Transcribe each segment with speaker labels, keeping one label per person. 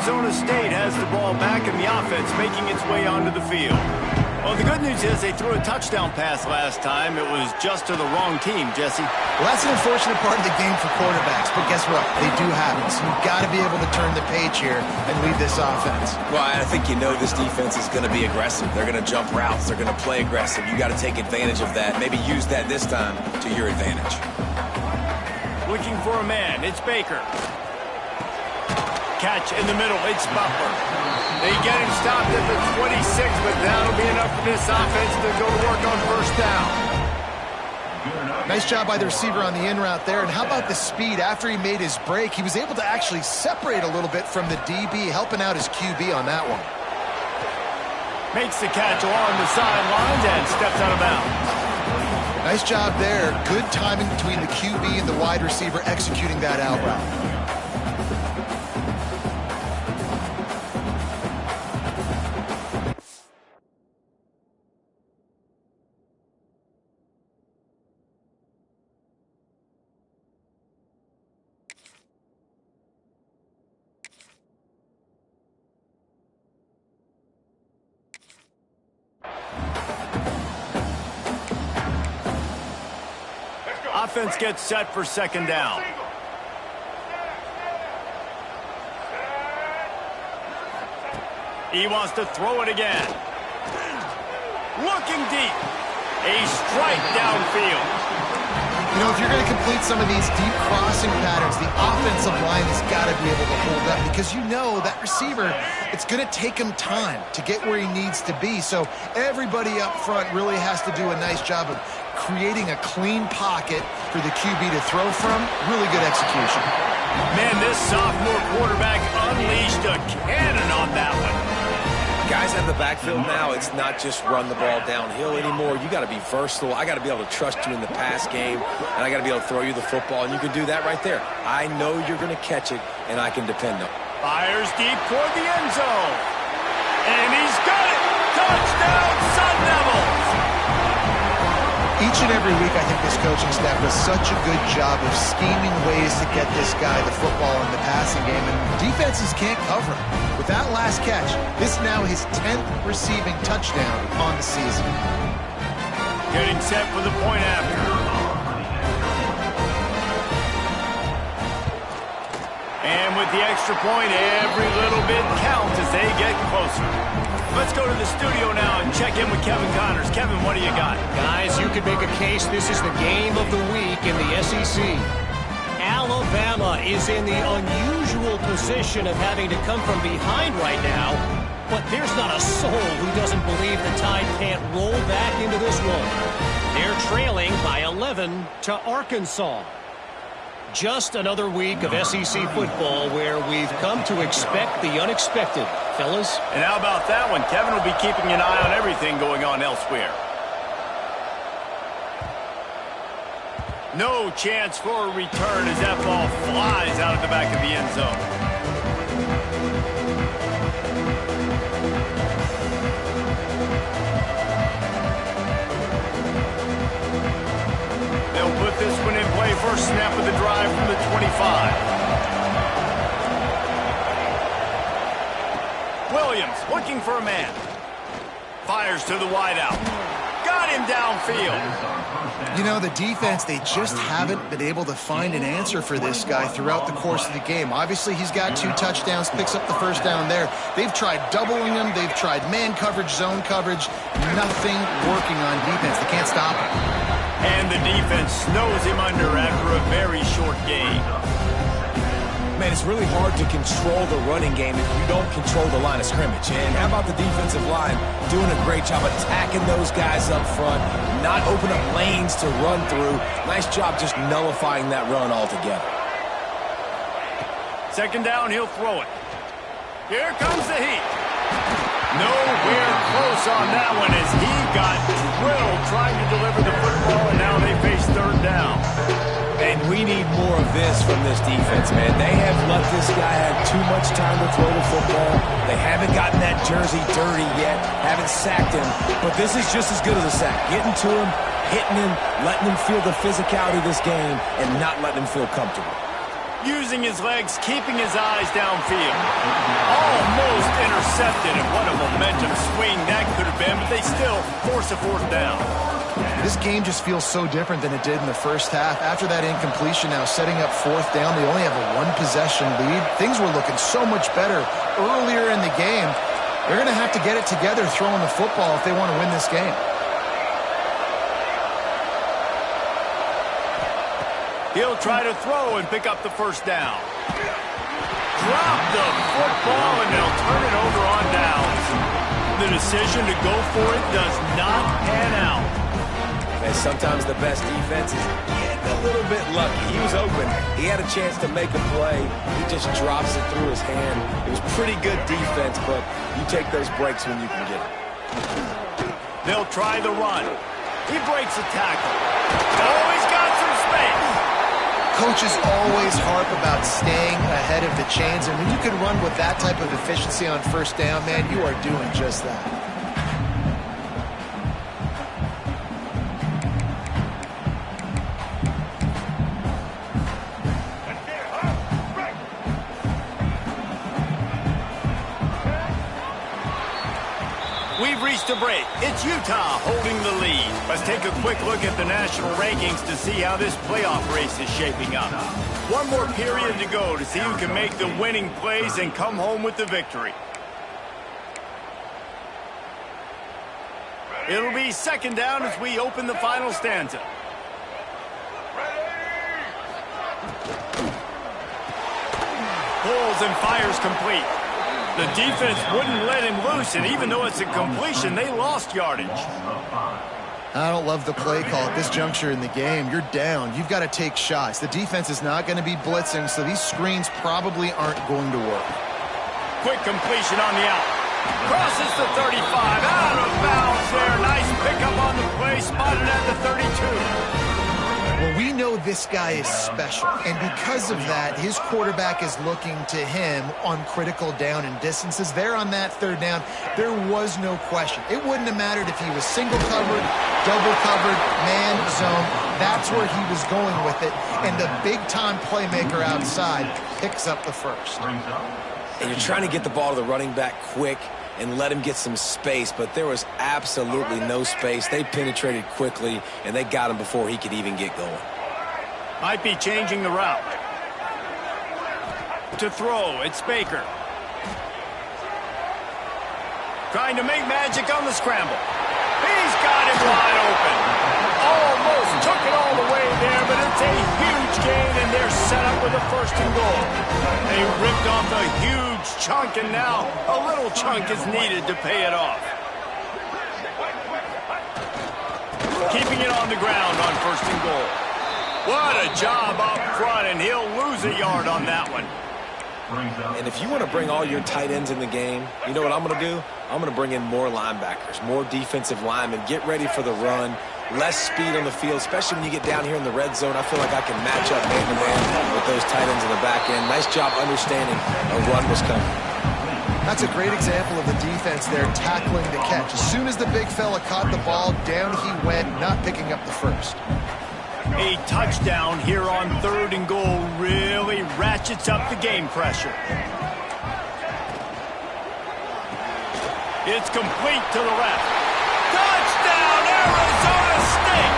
Speaker 1: Arizona State has the ball back and the offense making its way onto the field. Well, the good news is they threw a touchdown pass last time. It was just to the wrong team, Jesse.
Speaker 2: Well, that's an unfortunate part of the game for quarterbacks, but guess what? They do have it, so you've got to be able to turn the page here and lead this offense.
Speaker 3: Well, I think you know this defense is going to be aggressive. They're going to jump routes. They're going to play aggressive. You got to take advantage of that. Maybe use that this time to your advantage.
Speaker 1: Looking for a man. It's Baker. Catch in the middle. It's Butler. They get him stopped at the 26, but that'll be enough for this offense to go to work on first down.
Speaker 2: Nice job by the receiver on the in route there. And how about the speed? After he made his break, he was able to actually separate a little bit from the DB, helping out his QB on that one.
Speaker 1: Makes the catch along the sidelines and steps out of bounds.
Speaker 2: Nice job there. Good timing between the QB and the wide receiver executing that out route.
Speaker 1: Offense gets set for second down. He wants to throw it again. Looking deep. A strike downfield.
Speaker 2: You know, if you're going to complete some of these deep crossing patterns, the offensive line has got to be able to hold up because you know that receiver, it's going to take him time to get where he needs to be. So everybody up front really has to do a nice job of creating a clean pocket for the QB to throw from. Really good execution.
Speaker 1: Man, this sophomore quarterback unleashed a cannon on that one.
Speaker 3: Guys in the backfield now, it's not just run the ball downhill anymore. You got to be versatile. I got to be able to trust you in the pass game, and I got to be able to throw you the football, and you can do that right there. I know you're going to catch it, and I can depend on it.
Speaker 1: Fires deep toward the end zone. And he's got it! Touchdown, Sun Devils!
Speaker 2: Each and every week, I think this coaching staff does such a good job of scheming ways to get this guy the football in the passing game, and defenses can't cover him. With that last catch, this is now his 10th receiving touchdown on the season.
Speaker 1: Getting set for the point after. And with the extra point, every little bit counts as they get closer. Let's go to the studio now and check in with Kevin Connors. Kevin, what do you got?
Speaker 4: Guys, you could make a case this is the game of the week in the SEC. Alabama is in the unusual position of having to come from behind right now, but there's not a soul who doesn't believe the Tide can't roll back into this one. They're trailing by 11 to Arkansas. Just another week of SEC football where we've come to expect the unexpected, fellas.
Speaker 1: And how about that one? Kevin will be keeping an eye on everything going on elsewhere. No chance for a return as that ball flies out of the back of the end zone. They'll put this one in play. First snap of the drive from the 25. Williams looking for a man. Fires to the wideout. Got him downfield.
Speaker 2: You know, the defense, they just haven't been able to find an answer for this guy throughout the course of the game. Obviously, he's got 2 touchdowns, picks up the first down there. They've tried doubling him. They've tried man coverage, zone coverage. Nothing working on defense. They can't stop him.
Speaker 1: And the defense snows him under after a very short game.
Speaker 3: Man, it's really hard to control the running game if you don't control the line of scrimmage. And how about the defensive line doing a great job attacking those guys up front, not open up lanes to run through. Nice job just nullifying that run altogether.
Speaker 1: Second down, he'll throw it. Here comes the heat. Nowhere close on that one as he got drilled trying to deliver the football, and now they face third down.
Speaker 3: And we need more of this from this defense, man. They have let this guy have too much time to throw the football. They haven't gotten that jersey dirty yet, haven't sacked him. But this is just as good as a sack. Getting to him, hitting him, letting him feel the physicality of this game, and not letting him feel comfortable.
Speaker 1: Using his legs, keeping his eyes downfield. Almost intercepted, and what a momentum swing that could have been, but they still force a fourth down.
Speaker 2: This game just feels so different than it did in the first half. After that incompletion, now setting up fourth down, they only have a one-possession lead. Things were looking so much better earlier in the game. They're going to have to get it together throwing the football if they want to win this game.
Speaker 1: He'll try to throw and pick up the first down. Drop the football, and they'll turn it over on downs. The decision to go for it does not pan out.
Speaker 3: And sometimes the best defense is getting a little bit lucky. He was open. He had a chance to make a play. He just drops it through his hand. It was pretty good defense, but you take those breaks when you can get it.
Speaker 1: They'll try the run. He breaks a tackle. Oh, he's got some space.
Speaker 2: Coaches always harp about staying ahead of the chains, and when you can run with that type of efficiency on first down, man, you are doing just that.
Speaker 1: We've reached a break. It's Utah holding the lead. Let's take a quick look at the national rankings to see how this playoff race is shaping up. One more period to go to see who can make the winning plays and come home with the victory. It'll be second down as we open the final stanza. Pulls and fires complete. The defense wouldn't let him loose, and even though it's a completion, they lost yardage.
Speaker 2: I don't love the play call at this juncture in the game. You're down. You've got to take shots. The defense is not going to be blitzing, so these screens probably aren't going to work.
Speaker 1: Quick completion on the out. Crosses the 35. Out of bounds there. Nice pickup on the play. Spotted at the 32.
Speaker 2: Well, we know this guy is special, and because of that, his quarterback is looking to him on critical down and distances. There on that third down, there was no question. It wouldn't have mattered if he was single covered, double covered, man zone. That's where he was going with it, and the big-time playmaker outside picks up the first.
Speaker 3: And you're trying to get the ball to the running back quick and let him get some space, but there was absolutely no space. They penetrated quickly, and they got him before he could even get going.
Speaker 1: Might be changing the route. To throw, it's Baker. Trying to make magic on the scramble. He's got him wide open. Almost took it all the way there, but it's a huge gain, and they're set up with a first and goal. They ripped off a huge chunk, and now a little chunk is needed to pay it off. Keeping it on the ground on first and goal. What a job up front, and he'll lose a yard on that one.
Speaker 3: And if you want to bring all your tight ends in the game, you know what I'm going to do? I'm going to bring in more linebackers, more defensive linemen, get ready for the run, less speed on the field, especially when you get down here in the red zone. I feel like I can match up man-to-man with those tight ends in the back end. Nice job understanding a run was coming.
Speaker 2: That's a great example of the defense there tackling the catch. As soon as the big fella caught the ball, down he went, not picking up the first.
Speaker 1: A touchdown here on third and goal really ratchets up the game pressure. It's complete to the left. Touchdown, Arizona State!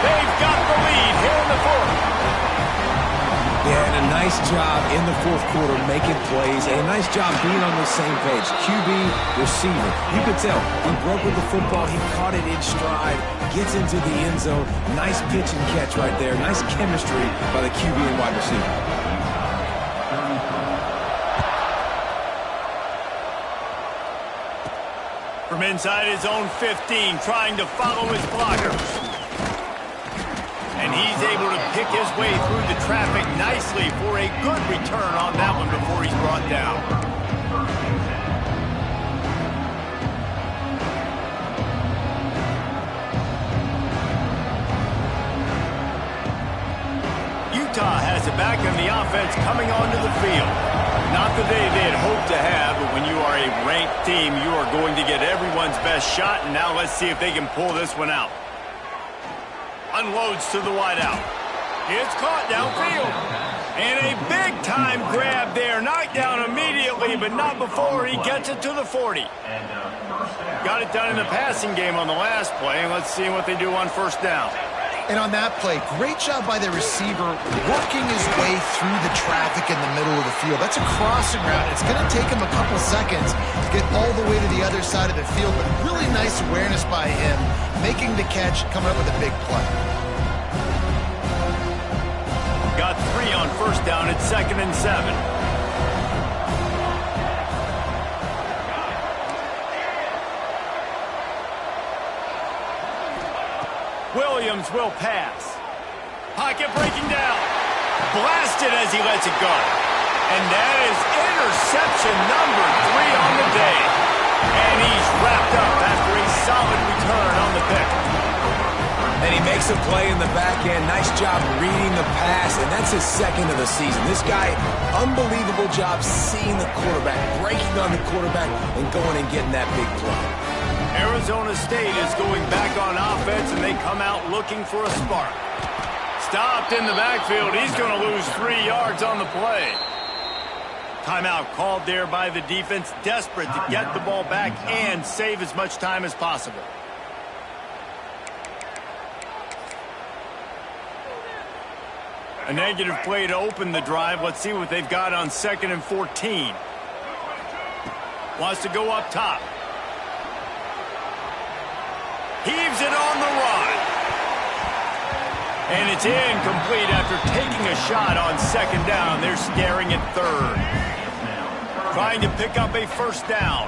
Speaker 1: They've got the lead here in the fourth.
Speaker 3: Yeah, and a nice job in the fourth quarter making plays, and a nice job being on the same page. QB, receiver. You could tell he broke with the football. He caught it in stride, gets into the end zone. Nice pitch and catch right there. Nice chemistry by the QB and wide receiver.
Speaker 1: From inside his own 15, trying to follow his blockers. And he's able to pick his way through the traffic nicely for a good return on that one before he's brought down. Utah has it back in the offense coming onto the field. Not the day they had hoped to have, but when you are a ranked team, you are going to get everyone's best shot, and now let's see if they can pull this one out. Unloads to the wideout. It's caught downfield. And a big-time grab there. Knocked down immediately, but not before he gets it to the 40. Got it done in the passing game on the last play, and let's see what they do on first down.
Speaker 2: And on that play, great job by the receiver working his way through the traffic in the middle of the field. That's a crossing route. It's going to take him a couple seconds to get all the way to the other side of the field, but really nice awareness by him, making the catch, coming up with a big play.
Speaker 1: Got 3 on first down at 2nd and 7. Williams will pass. Pocket breaking down. Blasted as he lets it go. And that is interception number 3 on the day. And he's wrapped up after a solid return on the pick.
Speaker 3: And he makes a play in the back end. Nice job reading the pass, and that's his 2nd of the season. This guy, unbelievable job seeing the quarterback, breaking on the quarterback, and going and getting that big play.
Speaker 1: Arizona State is going back on offense, and they come out looking for a spark. Stopped in the backfield. He's going to lose 3 yards on the play. Timeout called there by the defense, desperate to get the ball back and save as much time as possible. A negative play to open the drive. Let's see what they've got on 2nd and 14. Wants to go up top. Heaves it on the run. And it's incomplete after taking a shot on 2nd down. They're staring at 3rd. Trying to pick up a first down.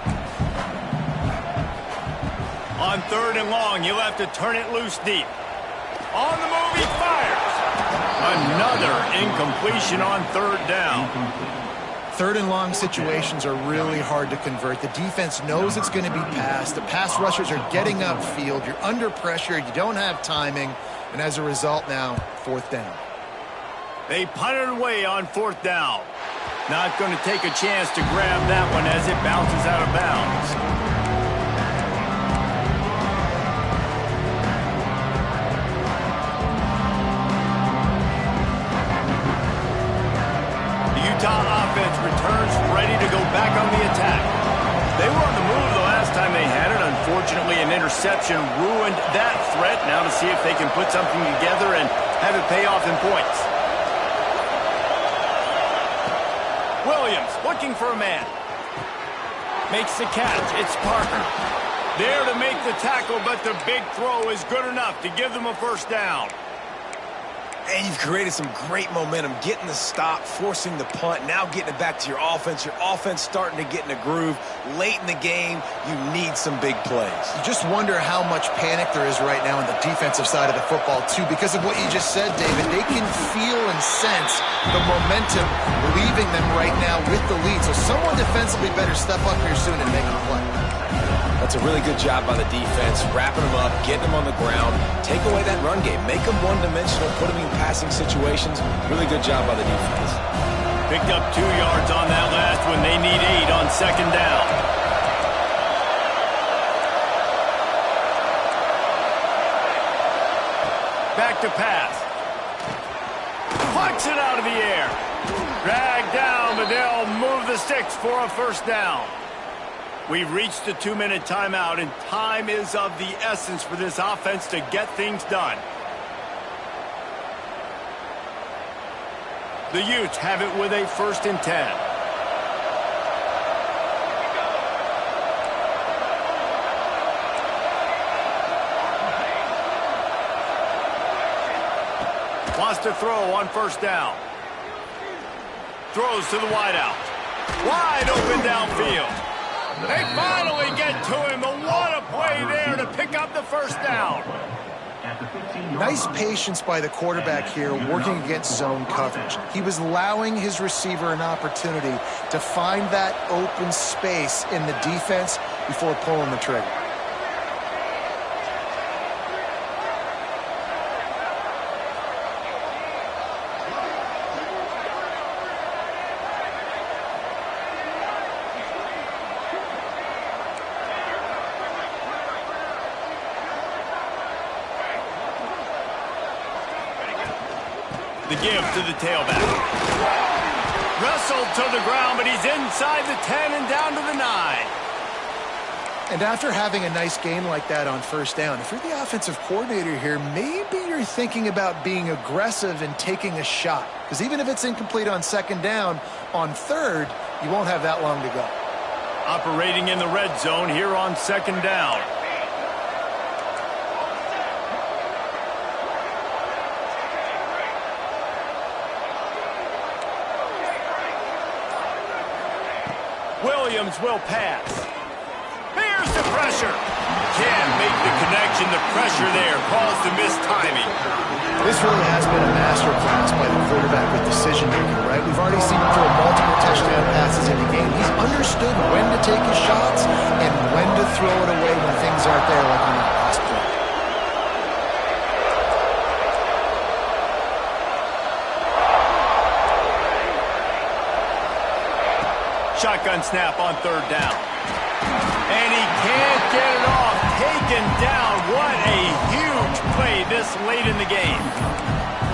Speaker 1: On 3rd and long, you'll have to turn it loose deep. On the move, he fires. Another incompletion on 3rd down.
Speaker 2: 3rd and long situations are really hard to convert. The defense knows it's going to be passed. The pass rushers are getting upfield. You're under pressure. You don't have timing. And as a result now, 4th down.
Speaker 1: They punted away on 4th down. Not going to take a chance to grab that one as it bounces out of bounds. Utah offense returns ready to go back on the attack. They were on the move the last time they had it. Unfortunately, an interception ruined that threat. Now to see if they can put something together and have it pay off in points. Williams looking for a man. Makes the catch. It's Parker. There to make the tackle, but the big throw is good enough to give them a first down.
Speaker 3: And you've created some great momentum, getting the stop, forcing the punt, now getting it back to your offense. Your offense starting to get in a groove. Late in the game, you need some big plays.
Speaker 2: You just wonder how much panic there is right now on the defensive side of the football, too. Because of what you just said, David, they can feel and sense the momentum leaving them right now with the lead. So someone defensively better step up here soon and make a play.
Speaker 3: That's a really good job by the defense, wrapping them up, getting them on the ground, take away that run game, make them one-dimensional, put them in passing situations. Really good job by the defense.
Speaker 1: Picked up 2 yards on that last one. They need 8 on 2nd down. Back to pass. Plucks it out of the air. Dragged down, but they'll move the sticks for a first down. We've reached the 2-minute timeout, and time is of the essence for this offense to get things done. The Utes have it with a 1st and 10. Wants to throw on first down. Throws to the wideout. Wide open downfield. They finally get to him, but what a play there to pick up the first down.
Speaker 2: Nice patience by the quarterback here working against zone coverage. He was allowing his receiver an opportunity to find that open space in the defense before pulling the trigger.
Speaker 1: The give to the tailback. Wrestled to the ground, but he's inside the 10 and down to the 9.
Speaker 2: And after having a nice game like that on first down, if you're the offensive coordinator here, maybe you're thinking about being aggressive and taking a shot. Because even if it's incomplete on second down, on third, you won't have that long to go.
Speaker 1: Operating in the red zone here on second down. Williams will pass. Here's the pressure. Can't make the connection. The pressure there caused the missed timing.
Speaker 2: This really has been a masterclass by the quarterback with decision-making, right? We've already seen him throw multiple touchdown passes in the game. He's understood when to take his shots and when to throw it away when things aren't there, like on that last play.
Speaker 1: Shotgun snap on third down. And he can't get it off. Taken down. What a huge play this late in the game.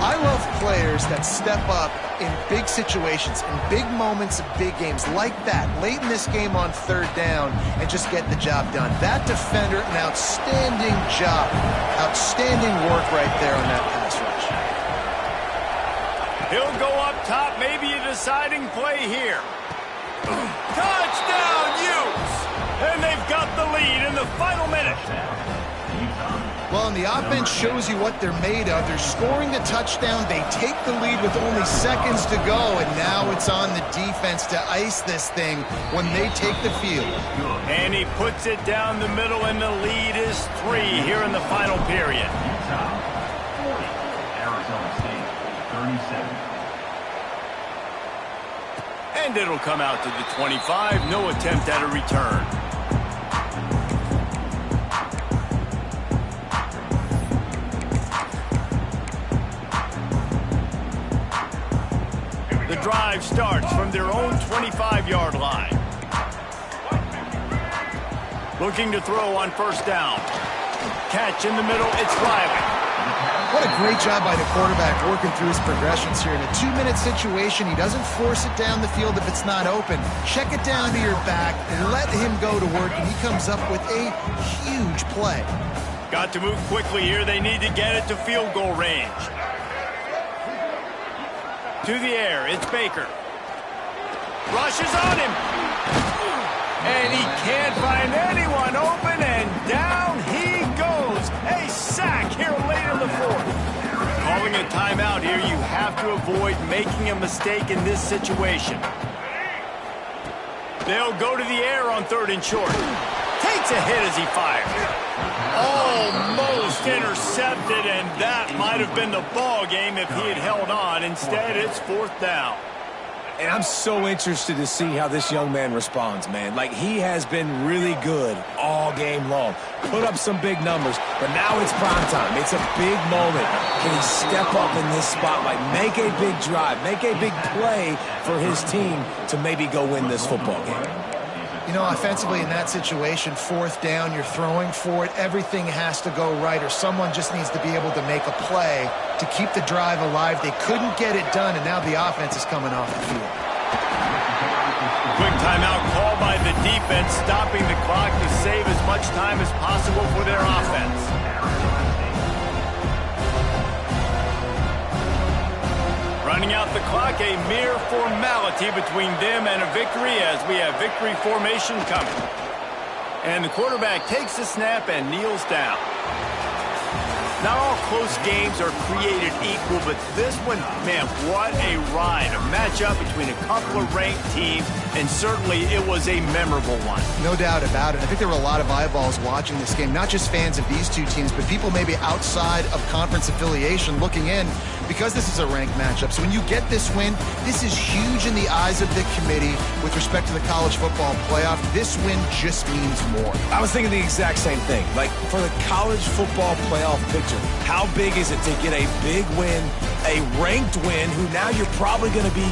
Speaker 2: I love players that step up in big situations, in big moments of big games like that, late in this game on third down, and just get the job done. That defender, an outstanding job. Outstanding work right there on that pass rush.
Speaker 1: He'll go up top. Maybe a deciding play here. Touchdown, Utes! And they've got the lead in the final minute.
Speaker 2: Well, and the offense shows you what they're made of. They're scoring the touchdown. They take the lead with only seconds to go, and now it's on the defense to ice this thing when they take the field.
Speaker 1: And he puts it down the middle, and the lead is 3 here in the final period.
Speaker 5: Arizona State, 37.
Speaker 1: And it'll come out to the 25. No attempt at a return. The drive starts from their own 25-yard line. Looking to throw on first down. Catch in the middle. It's Riley.
Speaker 2: What a great job by the quarterback working through his progressions here. In a 2-minute situation, he doesn't force it down the field if it's not open. Check it down to your back and let him go to work, and he comes up with a huge play.
Speaker 1: Got to move quickly here. They need to get it to field goal range. To the air, it's Baker. Rushes on him. And he can't find anyone open, and down he goes. A sack here late in the fourth. Calling a timeout here, you have to avoid making a mistake in this situation. They'll go to the air on third and short. Takes a hit as he fires. Almost intercepted, and that might have been the ball game if he had held on. Instead, it's fourth down.
Speaker 3: And I'm so interested to see how this young man responds, man. Like, he has been really good all game long. Put up some big numbers, but now it's prime time. It's a big moment. Can he step up in this spotlight, make a big drive, make a big play for his team to maybe go win this football game?
Speaker 2: You know, offensively in that situation, fourth down, you're throwing for it. Everything has to go right, or someone just needs to be able to make a play to keep the drive alive. They couldn't get it done, and now the offense is coming off the field.
Speaker 1: Quick timeout call by the defense, stopping the clock to save as much time as possible for their offense. Running out the clock, a mere formality between them and a victory as we have victory formation coming. And the quarterback takes the snap and kneels down. Not all close games are created equal, but this one, man, what a ride. A matchup between a couple of ranked teams, and certainly it was a memorable one.
Speaker 2: No doubt about it. I think there were a lot of eyeballs watching this game, not just fans of these two teams, but people maybe outside of conference affiliation looking in, because this is a ranked matchup. So when you get this win, this is huge in the eyes of the committee with respect to the college football playoff. This win just means more.
Speaker 3: I was thinking the exact same thing. Like, for the college football playoff picture, how big is it to get a big win, a ranked win, who now you're probably going to be